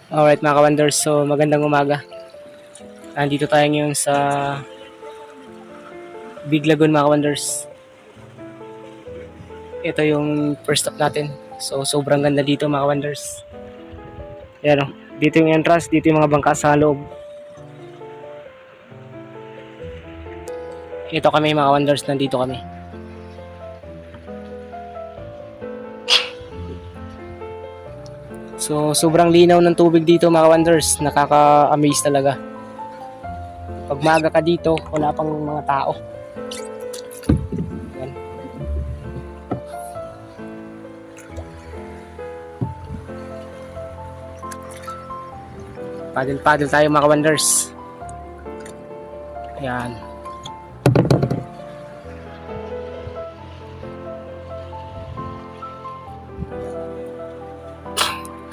Alright mga ka-wonders, so magandang umaga. Nandito tayo ngayon sa Big Lagoon mga ka-wonders. Ito yung first stop natin. So sobrang ganda dito mga ka-wonders. Ayan o, dito yung entrance, dito yung mga bangka sa loob. Ito kami mga ka-wonders, nandito kami. So sobrang linaw ng tubig dito mga ka-wonders, nakaka-amaze talaga. Pag maaga ka dito, wala pang mga tao. Ayan. Paddle tayo mga ka-wonders. Ayan.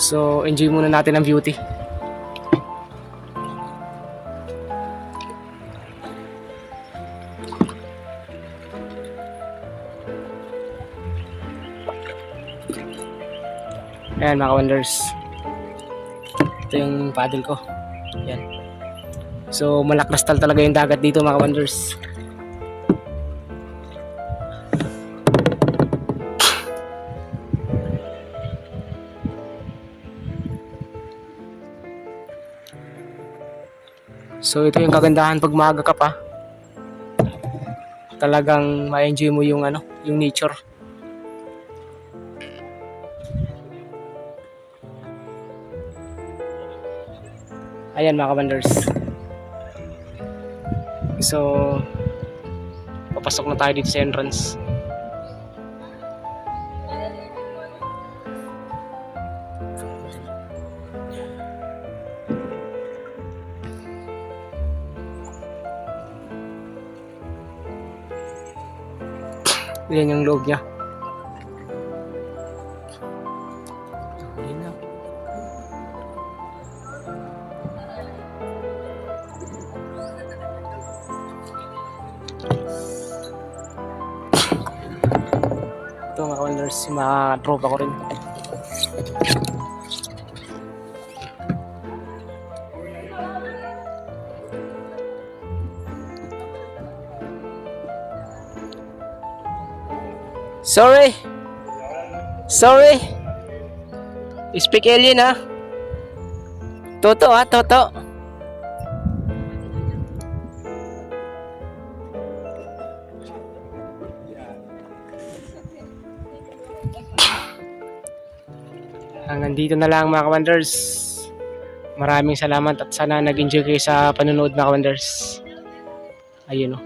So enjoy muna natin ang beauty. Ayan mga ka-wonders. Ito yung paddle ko. Ayan. So malaklastal talaga yung dagat dito mga ka-wonders. So ito yung kagandahan pag maaga ka pa. Talagang ma-enjoy mo yung yung nature. Ayan mga ka-wonders. So papasok na tayo dito sa entrance. Yan yung loob niya. Ito mga ka-wonders, yung mga tropa ko rin. Sorry. Speak alien ha. Toto ha, Toto. Hanggang dito na lang mga ka-wonders. Maraming salamat at sana nag-enjoy kayo sa panonood mga ka-wonders. Ayun o.